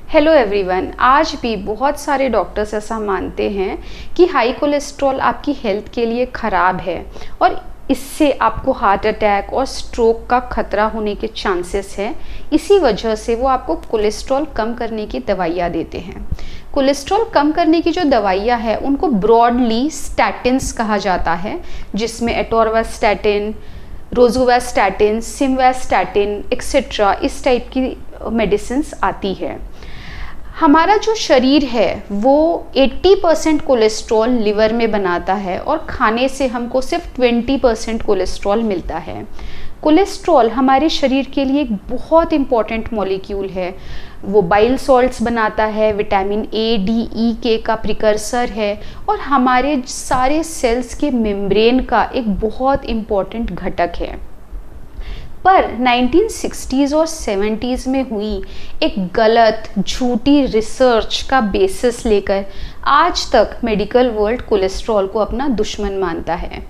Hello everyone, आज भी बहुत सारे डॉक्टर्स ऐसा मानते हैं कि हाई कोलेस्ट्रॉल आपकी हेल्थ के लिए ख़राब है और इससे आपको हार्ट अटैक और स्ट्रोक का खतरा होने के चांसेस हैं। इसी वजह से वो आपको कोलेस्ट्रॉल कम करने की दवाइयाँ देते हैं। कोलेस्ट्रॉल कम करने की जो दवाइयाँ हैं उनको ब्रॉडली स्टैटिन्स कहा जाता है, जिसमें एटोरवास्टैटिन, रोजुवास्टैटिन, सिमवास्टैटिन एक्सेट्रा इस टाइप की मेडिसिन्स आती है। हमारा जो शरीर है वो 80% कोलेस्ट्रॉल लिवर में बनाता है और खाने से हमको सिर्फ 20% कोलेस्ट्रॉल मिलता है। कोलेस्ट्रॉल हमारे शरीर के लिए एक बहुत इम्पॉर्टेंट मॉलिक्यूल है। वो बाइल सॉल्ट्स बनाता है, विटामिन ए, डी, ई, के का प्रिकर्सर है और हमारे सारे सेल्स के मेम्ब्रेन का एक बहुत इम्पॉर्टेंट घटक है। पर 1960s और 70s में हुई एक गलत झूठी रिसर्च का बेसिस लेकर आज तक मेडिकल वर्ल्ड कोलेस्ट्रॉल को अपना दुश्मन मानता है।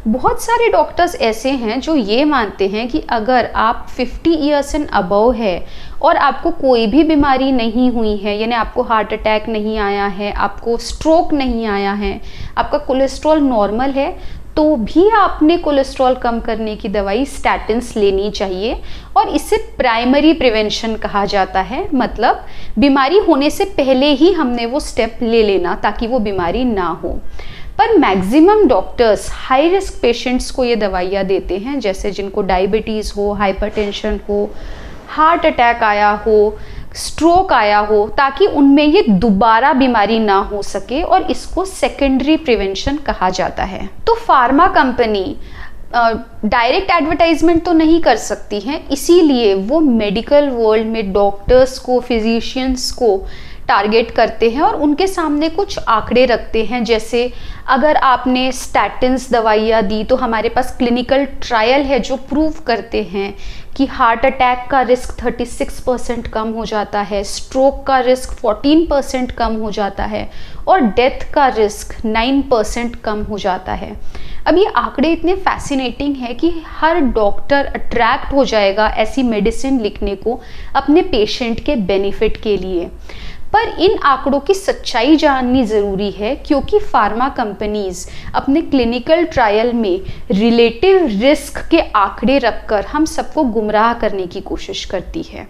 बहुत सारे डॉक्टर्स ऐसे हैं जो ये मानते हैं कि अगर आप 50 ईयर्स एंड अबव है और आपको कोई भी बीमारी नहीं हुई है, यानी आपको हार्ट अटैक नहीं आया है, आपको स्ट्रोक नहीं आया है, आपका कोलेस्ट्रॉल नॉर्मल है, तो भी आपने कोलेस्ट्रॉल कम करने की दवाई स्टैटिन्स लेनी चाहिए। और इसे प्राइमरी प्रिवेंशन कहा जाता है, मतलब बीमारी होने से पहले ही हमने वो स्टेप ले लेना ताकि वो बीमारी ना हो। पर maximum doctors high risk patients को ये दवाइयाँ देते हैं, जैसे जिनको डायबिटीज़ हो, हाइपरटेंशन हो, हार्ट अटैक आया हो, स्ट्रोक आया हो, ताकि उनमें ये दोबारा बीमारी ना हो सके, और इसको सेकेंडरी प्रिवेंशन कहा जाता है। तो फार्मा कंपनी डायरेक्ट एडवर्टाइजमेंट तो नहीं कर सकती हैं, इसीलिए वो मेडिकल वर्ल्ड में डॉक्टर्स को, फिजिशियंस को टारगेट करते हैं और उनके सामने कुछ आंकड़े रखते हैं। जैसे अगर आपने स्टैटिन्स दवाइयाँ दी तो हमारे पास क्लिनिकल ट्रायल है जो प्रूव करते हैं कि हार्ट अटैक का रिस्क 36% कम हो जाता है, स्ट्रोक का रिस्क 14% कम हो जाता है और डेथ का रिस्क 9% कम हो जाता है। अब ये आंकड़े इतने फैसिनेटिंग है कि हर डॉक्टर अट्रैक्ट हो जाएगा ऐसी मेडिसिन लिखने को अपने पेशेंट के बेनिफिट के लिए। पर इन आंकड़ों की सच्चाई जाननी ज़रूरी है, क्योंकि फार्मा कंपनीज अपने क्लिनिकल ट्रायल में रिलेटिव रिस्क के आंकड़े रखकर हम सबको गुमराह करने की कोशिश करती है।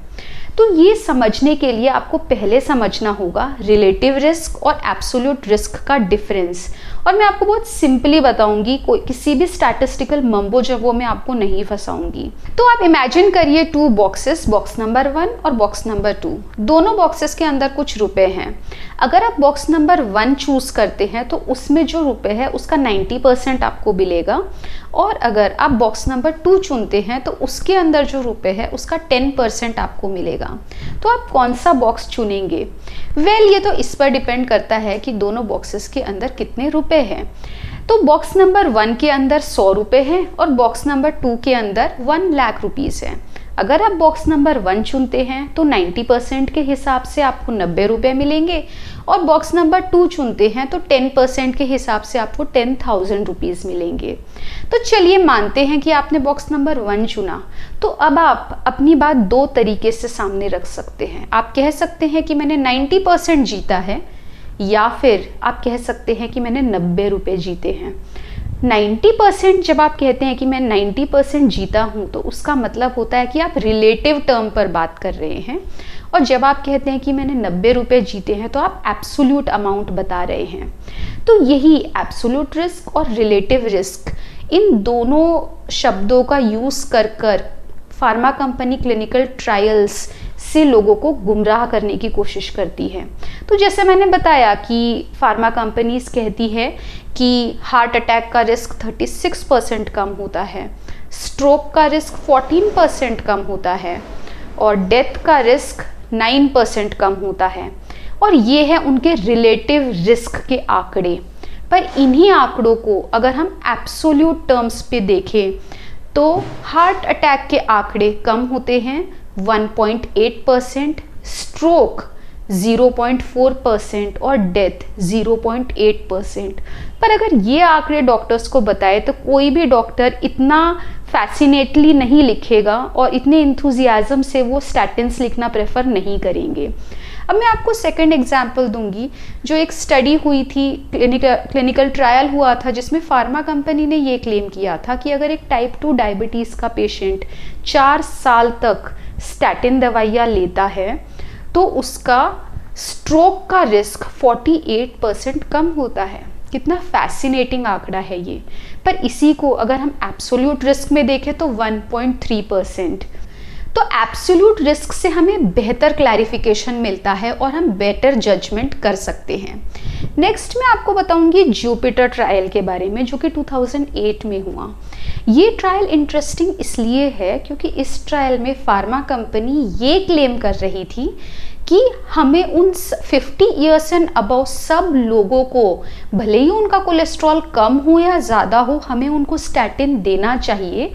तो ये समझने के लिए आपको पहले समझना होगा रिलेटिव रिस्क और एब्सोल्यूट रिस्क का डिफरेंस। और मैं आपको बहुत सिंपली बताऊंगी, कोई किसी भी स्टैटिस्टिकल मम्बो जबो में आपको नहीं फंसाऊंगी। तो आप इमेजिन करिए 2 बॉक्सेस, बॉक्स नंबर 1 और बॉक्स नंबर 2। दोनों बॉक्सेस के अंदर कुछ रुपए हैं। अगर आप बॉक्स नंबर 1 चूज करते हैं तो उसमें जो रुपए है उसका 90% आपको मिलेगा, और अगर आप बॉक्स नंबर 2 चुनते हैं तो उसके अंदर जो रुपए है उसका 10% आपको मिलेगा। तो आप कौन सा बॉक्स चुनेंगे? ये तो इस पर डिपेंड करता है कि दोनों बॉक्सेस के अंदर कितने रुपए हैं। तो बॉक्स नंबर 1 के अंदर 100 रुपए हैं और बॉक्स नंबर 2 के अंदर 1 लाख रुपीस है। अगर आप बॉक्स नंबर 1 चुनते हैं तो 90% के हिसाब से आपको 90 रुपये मिलेंगे, और बॉक्स नंबर 2 चुनते हैं तो 10% के हिसाब से आपको 10,000 रुपीज़ मिलेंगे। तो चलिए मानते हैं कि आपने बॉक्स नंबर 1 चुना, तो अब आप अपनी बात 2 तरीके से सामने रख सकते हैं। आप कह सकते हैं कि मैंने 90% जीता है, या फिर आप कह सकते हैं कि मैंने 90 रुपये जीते हैं। 90% जब आप कहते हैं कि मैं 90% जीता हूं, तो उसका मतलब होता है कि आप रिलेटिव टर्म पर बात कर रहे हैं, और जब आप कहते हैं कि मैंने 90 रुपये जीते हैं तो आप एब्सोल्यूट अमाउंट बता रहे हैं। तो यही एब्सोल्यूट रिस्क और रिलेटिव रिस्क, इन दोनों शब्दों का यूज़ कर फार्मा कंपनी क्लिनिकल ट्रायल्स से लोगों को गुमराह करने की कोशिश करती है। तो जैसे मैंने बताया कि फार्मा कंपनीज कहती है कि हार्ट अटैक का रिस्क 36% कम होता है, स्ट्रोक का रिस्क 14% कम होता है और डेथ का रिस्क 9% कम होता है, और ये है उनके रिलेटिव रिस्क के आंकड़े। पर इन्हीं आंकड़ों को अगर हम एब्सोल्यूट टर्म्स पे देखें तो हार्ट अटैक के आंकड़े कम होते हैं 1.8%, स्ट्रोक 0.4% और डेथ 0.8%। पर अगर ये आंकड़े डॉक्टर्स को बताए तो कोई भी डॉक्टर इतना फैसिनेटली नहीं लिखेगा और इतने इंथुजियाज्म से वो स्टैटिन्स लिखना प्रेफर नहीं करेंगे। अब मैं आपको सेकंड एग्जांपल दूंगी, जो एक स्टडी हुई थी, क्लिनिकल ट्रायल हुआ था, जिसमें फार्मा कंपनी ने ये क्लेम किया था कि अगर एक टाइप 2 डायबिटीज़ का पेशेंट 4 साल तक स्टैटिन दवाइयाँ लेता है तो उसका स्ट्रोक का रिस्क 48% कम होता है। कितना फैसिनेटिंग आंकड़ा है ये। पर इसी को अगर हम एब्सोल्यूट रिस्क में देखें तो 1.3%। तो एब्सोल्यूट रिस्क से हमें बेहतर क्लैरिफिकेशन मिलता है और हम बेटर जजमेंट कर सकते हैं। नेक्स्ट मैं आपको बताऊंगी जुपिटर ट्रायल के बारे में, जो कि 2008 में हुआ। ये ट्रायल इंटरेस्टिंग इसलिए है क्योंकि इस ट्रायल में फार्मा कंपनी ये क्लेम कर रही थी कि हमें उन 50 ईयर्स एंड अबव सब लोगों को, भले ही उनका कोलेस्ट्रॉल कम हो या ज़्यादा हो, हमें उनको स्टैटिन देना चाहिए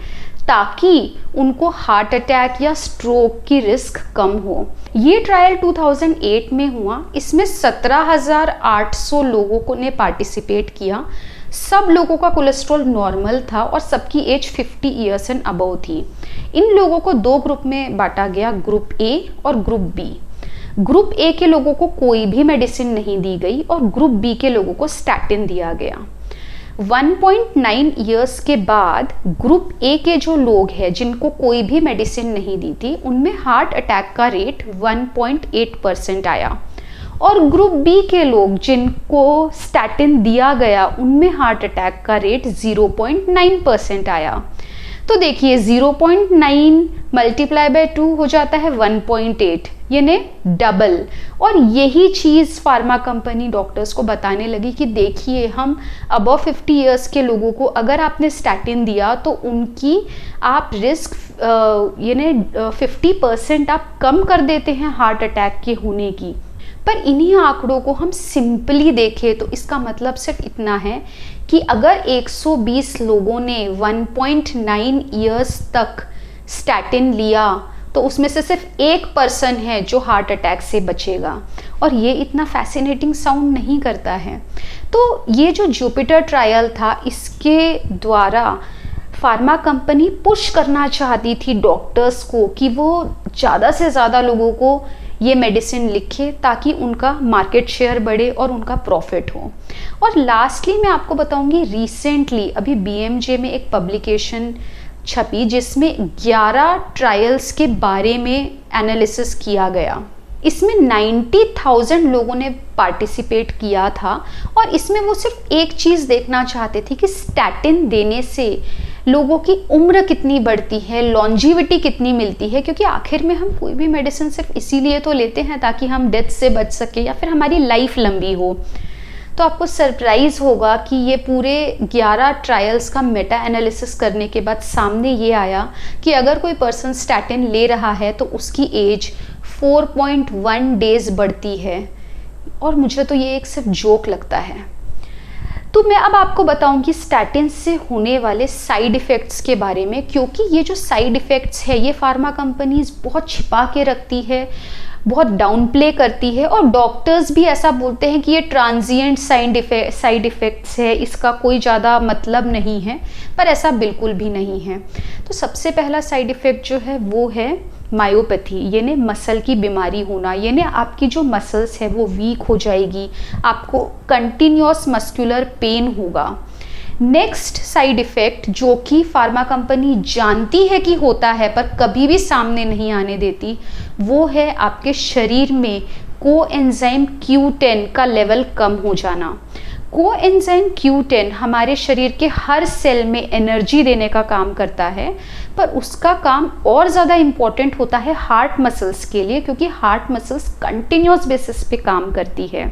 ताकि उनको हार्ट अटैक या स्ट्रोक की रिस्क कम हो। ये ट्रायल 2008 में हुआ। इसमें 17,800 लोगों को ने पार्टिसिपेट किया। सब लोगों का कोलेस्ट्रॉल नॉर्मल था और सबकी एज 50 ईयर्स एंड अबव थी। इन लोगों को दो ग्रुप में बांटा गया, ग्रुप ए और ग्रुप बी। ग्रुप ए के लोगों को कोई भी मेडिसिन नहीं दी गई और ग्रुप बी के लोगों को स्टैटिन दिया गया। 1.9 इयर्स के बाद ग्रुप ए के जो लोग हैं जिनको कोई भी मेडिसिन नहीं दी थी, उनमें हार्ट अटैक का रेट 1.8% आया और ग्रुप बी के लोग जिनको स्टैटिन दिया गया, उनमें हार्ट अटैक का रेट 0.9% आया। तो देखिए 0.9 मल्टीप्लाई बाय 2 हो जाता है 1.8, यानी डबल। और यही चीज़ फार्मा कंपनी डॉक्टर्स को बताने लगी कि देखिए, हम अबव 50 इयर्स के लोगों को अगर आपने स्टैटिन दिया तो उनकी आप रिस्क यानी 50% आप कम कर देते हैं हार्ट अटैक के होने की। पर इन्हीं आंकड़ों को हम सिंपली देखें तो इसका मतलब सिर्फ इतना है कि अगर 120 लोगों ने 1.9 इयर्स तक स्टैटिन लिया तो उसमें से सिर्फ 1% है जो हार्ट अटैक से बचेगा। और ये इतना फैसिनेटिंग साउंड नहीं करता है। तो ये जो जुपिटर ट्रायल था, इसके द्वारा फार्मा कंपनी पुश करना चाहती थी डॉक्टर्स को कि वो ज़्यादा से ज़्यादा लोगों को ये मेडिसिन लिखे ताकि उनका मार्केट शेयर बढ़े और उनका प्रॉफिट हो। और लास्टली मैं आपको बताऊंगी, रिसेंटली अभी बीएमजे में एक पब्लिकेशन छपी जिसमें 11 ट्रायल्स के बारे में एनालिसिस किया गया। इसमें 90,000 लोगों ने पार्टिसिपेट किया था और इसमें वो सिर्फ एक चीज़ देखना चाहते थे कि स्टैटिन देने से लोगों की उम्र कितनी बढ़ती है, लॉन्जिविटी कितनी मिलती है। क्योंकि आखिर में हम कोई भी मेडिसिन सिर्फ इसीलिए तो लेते हैं ताकि हम डेथ से बच सके या फिर हमारी लाइफ लंबी हो। तो आपको सरप्राइज़ होगा कि ये पूरे 11 ट्रायल्स का मेटा एनालिसिस करने के बाद सामने ये आया कि अगर कोई पर्सन स्टैटिन ले रहा है तो उसकी एज 4.1 डेज बढ़ती है। और मुझे तो ये एक सिर्फ जोक लगता है। तो मैं अब आपको बताऊंगी स्टैटिन से होने वाले साइड इफ़ेक्ट्स के बारे में, क्योंकि ये जो साइड इफ़ेक्ट्स है ये फार्मा कंपनीज बहुत छिपा के रखती है, बहुत डाउन प्ले करती है और डॉक्टर्स भी ऐसा बोलते हैं कि ये ट्रांजिएंट साइड इफ़ेक्ट्स है, इसका कोई ज़्यादा मतलब नहीं है। पर ऐसा बिल्कुल भी नहीं है। तो सबसे पहला साइड इफ़ेक्ट जो है वो है मायोपैथी, यानी मसल की बीमारी होना, यानी आपकी जो मसल्स है वो वीक हो जाएगी, आपको कंटिन्यूअस मस्कुलर पेन होगा। नेक्स्ट साइड इफ़ेक्ट जो कि फार्मा कंपनी जानती है कि होता है पर कभी भी सामने नहीं आने देती, वो है आपके शरीर में कोएंजाइम Q10 का लेवल कम हो जाना। कोएंजाइम Q10 हमारे शरीर के हर सेल में एनर्जी देने का काम करता है, पर उसका काम और ज़्यादा इम्पॉर्टेंट होता है हार्ट मसल्स के लिए, क्योंकि हार्ट मसल्स कंटिन्यूअस बेसिस पे काम करती है।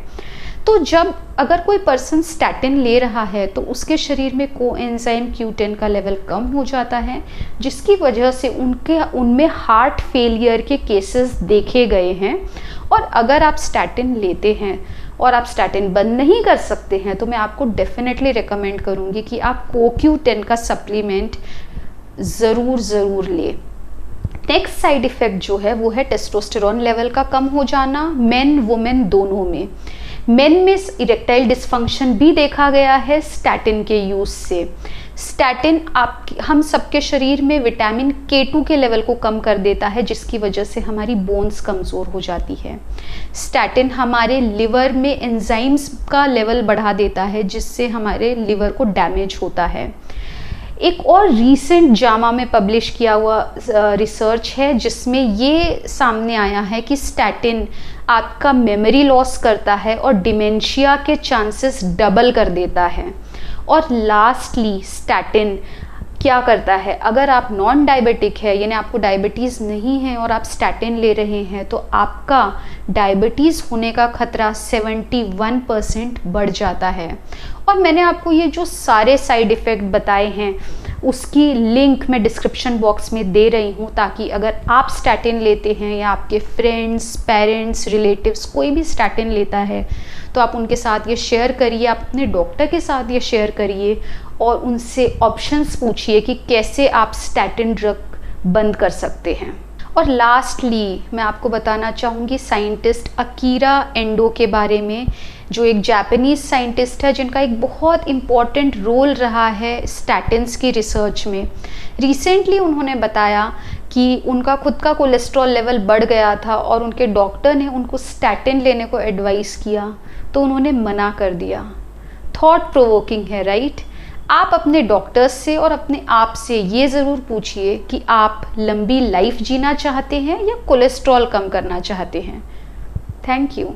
तो जब अगर कोई पर्सन स्टैटिन ले रहा है तो उसके शरीर में कोएंजाइम Q10 का लेवल कम हो जाता है, जिसकी वजह से उनमें हार्ट फेलियर के केसेस देखे गए हैं। और अगर आप स्टैटिन लेते हैं और आप स्टैटिन बंद नहीं कर सकते हैं तो मैं आपको डेफिनेटली रिकमेंड करूँगी कि आप CoQ10 का सप्लीमेंट ज़रूर लें। नेक्स्ट साइड इफ़ेक्ट जो है वो है टेस्टोस्टेरोन लेवल का कम हो जाना, मेन वुमेन दोनों में। मेन में इरेक्टाइल डिस्फंक्शन भी देखा गया है स्टैटिन के यूज़ से। स्टैटिन हम सबके शरीर में विटामिन K2 के लेवल को कम कर देता है, जिसकी वजह से हमारी बोन्स कमज़ोर हो जाती है। स्टैटिन हमारे लिवर में एंजाइम्स का लेवल बढ़ा देता है, जिससे हमारे लिवर को डैमेज होता है। एक और रीसेंट जामा में पब्लिश किया हुआ रिसर्च है जिसमें ये सामने आया है कि स्टैटिन आपका मेमोरी लॉस करता है और डिमेंशिया के चांसेस डबल कर देता है। और लास्टली स्टैटिन क्या करता है, अगर आप नॉन डायबिटिक है यानी आपको डायबिटीज़ नहीं है और आप स्टैटिन ले रहे हैं तो आपका डायबिटीज़ होने का खतरा 71% बढ़ जाता है। और मैंने आपको ये जो सारे साइड इफ़ेक्ट बताए हैं उसकी लिंक मैं डिस्क्रिप्शन बॉक्स में दे रही हूँ, ताकि अगर आप स्टैटिन लेते हैं या आपके फ्रेंड्स, पेरेंट्स, रिलेटिव्स कोई भी स्टैटिन लेता है तो आप उनके साथ ये शेयर करिए, आप अपने डॉक्टर के साथ ये शेयर करिए और उनसे ऑप्शंस पूछिए कि कैसे आप स्टैटिन ड्रग बंद कर सकते हैं। और लास्टली मैं आपको बताना चाहूँगी साइंटिस्ट अकीरा एंडो के बारे में, जो एक जापानीज़ साइंटिस्ट है जिनका एक बहुत इम्पॉर्टेंट रोल रहा है स्टैटिन्स की रिसर्च में। रिसेंटली उन्होंने बताया कि उनका खुद का कोलेस्ट्रॉल लेवल बढ़ गया था और उनके डॉक्टर ने उनको स्टैटिन लेने को एडवाइस किया तो उन्होंने मना कर दिया। थॉट प्रोवोकिंग है, राइट? आप अपने डॉक्टर्स से और अपने आप से ये ज़रूर पूछिए कि आप लंबी लाइफ जीना चाहते हैं या कोलेस्ट्रॉल कम करना चाहते हैं। Thank you.